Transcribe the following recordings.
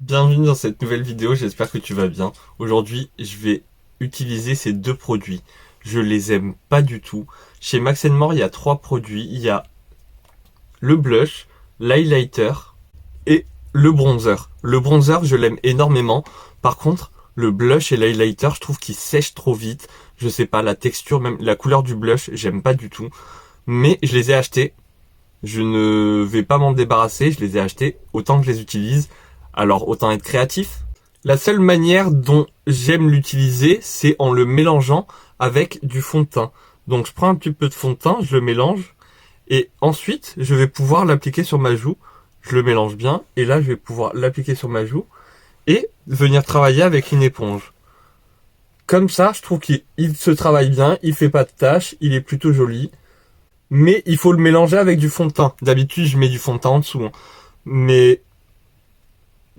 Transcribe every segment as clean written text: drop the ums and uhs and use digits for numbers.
Bienvenue dans cette nouvelle vidéo, j'espère que tu vas bien. Aujourd'hui, je vais utiliser ces deux produits. Je les aime pas du tout. Chez Max More, il y a trois produits. Il y a le blush, l'highlighter et le bronzer. Le bronzer, je l'aime énormément. Par contre, le blush et l'highlighter, je trouve qu'ils sèchent trop vite. Je sais pas, la texture, même la couleur du blush, j'aime pas du tout. Mais je les ai achetés. Je ne vais pas m'en débarrasser, je les ai achetés autant que je les utilise. Alors autant être créatif. La seule manière dont j'aime l'utiliser, c'est en le mélangeant avec du fond de teint. Donc je prends un petit peu de fond de teint, je le mélange, et ensuite je vais pouvoir l'appliquer sur ma joue. Je le mélange bien, et là je vais pouvoir l'appliquer sur ma joue, et venir travailler avec une éponge. Comme ça, je trouve qu'il se travaille bien, il fait pas de taches, il est plutôt joli. Mais il faut le mélanger avec du fond de teint. D'habitude, je mets du fond de teint en dessous, hein. Mais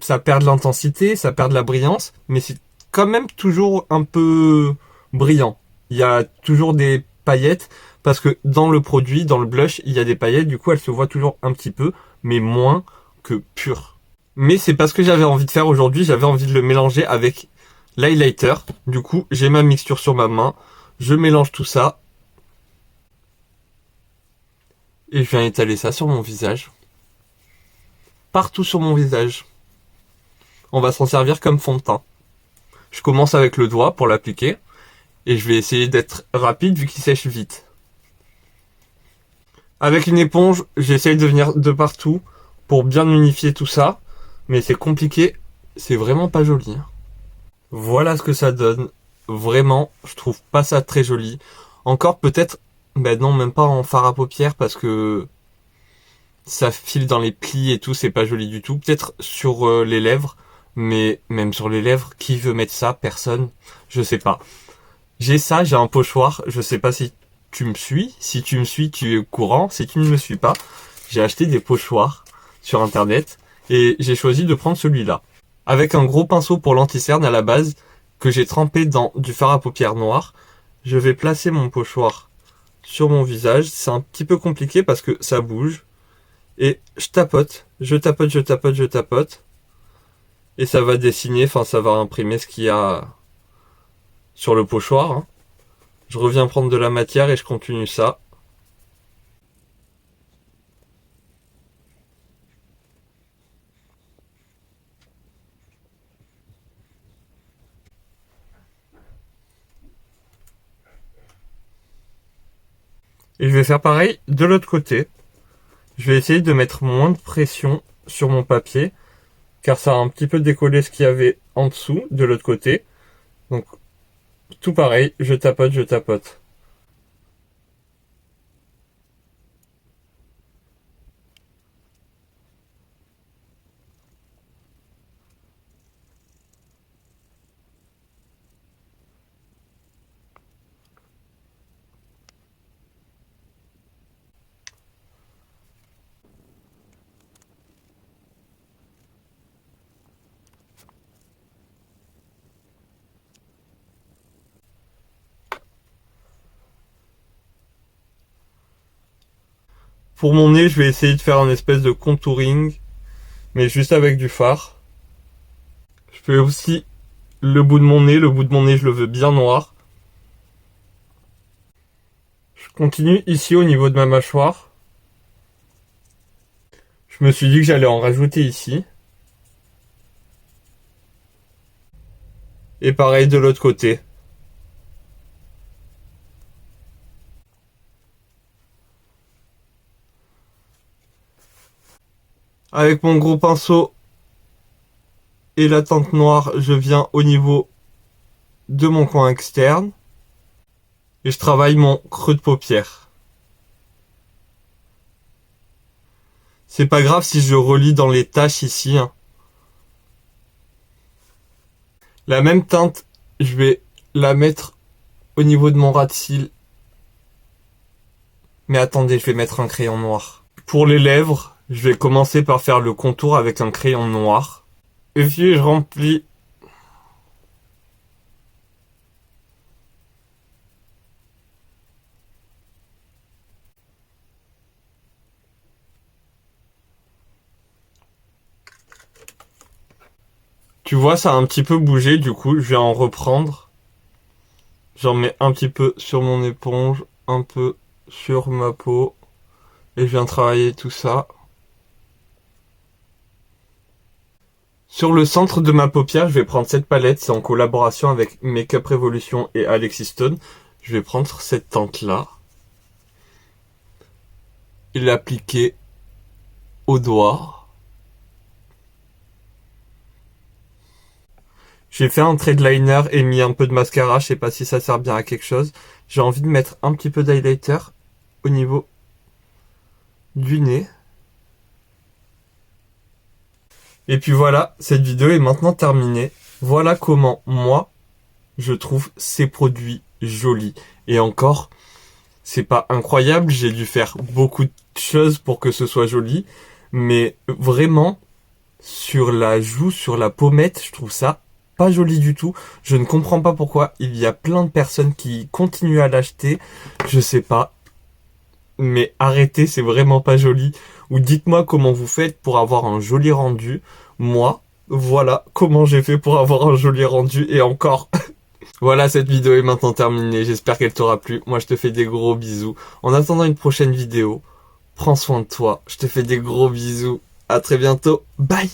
ça perd de l'intensité, ça perd de la brillance, mais c'est quand même toujours un peu brillant. Il y a toujours des paillettes, parce que dans le produit, dans le blush, il y a des paillettes, du coup elles se voient toujours un petit peu, mais moins que pur. Mais c'est pas ce que j'avais envie de faire aujourd'hui, j'avais envie de le mélanger avec l'highlighter. Du coup, j'ai ma mixture sur ma main, je mélange tout ça, et je viens étaler ça sur mon visage. Partout sur mon visage. On va s'en servir comme fond de teint. Je commence avec le doigt pour l'appliquer et je vais essayer d'être rapide vu qu'il sèche vite. Avec une éponge, j'essaye de venir de partout pour bien unifier tout ça, mais c'est compliqué, c'est vraiment pas joli. Voilà ce que ça donne. Vraiment, je trouve pas ça très joli. Encore peut-être, ben non, même pas en fard à paupières parce que ça file dans les plis et tout, c'est pas joli du tout. Peut-être sur les lèvres, mais même sur les lèvres, qui veut mettre ça? Personne. Je sais pas. J'ai ça, j'ai un pochoir. Je sais pas si tu me suis. Si tu me suis, tu es au courant. Si tu ne me suis pas, j'ai acheté des pochoirs sur internet et j'ai choisi de prendre celui-là. Avec un gros pinceau pour l'anti-cerne à la base, que j'ai trempé dans du fard à paupières noir, je vais placer mon pochoir sur mon visage. C'est un petit peu compliqué parce que ça bouge. Et je tapote, je tapote, je tapote, je tapote. Et ça va dessiner, enfin ça va imprimer ce qu'il y a sur le pochoir, hein. Je reviens prendre de la matière et je continue ça. Et je vais faire pareil de l'autre côté. Je vais essayer de mettre moins de pression sur mon papier, car ça a un petit peu décollé ce qu'il y avait en dessous, de l'autre côté. Donc tout pareil, je tapote, je tapote. Pour mon nez, je vais essayer de faire un espèce de contouring, mais juste avec du fard. Je fais aussi le bout de mon nez. Le bout de mon nez, je le veux bien noir. Je continue ici au niveau de ma mâchoire. Je me suis dit que j'allais en rajouter ici. Et pareil de l'autre côté. Avec mon gros pinceau et la teinte noire, je viens au niveau de mon coin externe. Et je travaille mon creux de paupière. C'est pas grave si je relis dans les taches ici, hein. La même teinte, je vais la mettre au niveau de mon ras de cils. Mais attendez, je vais mettre un crayon noir. Pour les lèvres, je vais commencer par faire le contour avec un crayon noir. Et puis je remplis. Tu vois, ça a un petit peu bougé, du coup, je vais en reprendre. J'en mets un petit peu sur mon éponge, un peu sur ma peau. Et je viens travailler tout ça. Sur le centre de ma paupière, je vais prendre cette palette. C'est en collaboration avec Makeup Revolution et Alexis Stone. Je vais prendre cette teinte-là. Et l'appliquer au doigt. J'ai fait un trait de liner et mis un peu de mascara. Je sais pas si ça sert bien à quelque chose. J'ai envie de mettre un petit peu d'highlighter au niveau du nez. Et puis voilà, cette vidéo est maintenant terminée. Voilà comment moi, je trouve ces produits jolis. Et encore, c'est pas incroyable, j'ai dû faire beaucoup de choses pour que ce soit joli. Mais vraiment, sur la joue, sur la pommette, je trouve ça pas joli du tout. Je ne comprends pas pourquoi. Il y a plein de personnes qui continuent à l'acheter. Je sais pas. Mais arrêtez, c'est vraiment pas joli. Ou dites-moi comment vous faites pour avoir un joli rendu. Moi, voilà comment j'ai fait pour avoir un joli rendu et encore. Voilà, cette vidéo est maintenant terminée. J'espère qu'elle t'aura plu. Moi, je te fais des gros bisous. En attendant une prochaine vidéo, prends soin de toi. Je te fais des gros bisous. À très bientôt. Bye!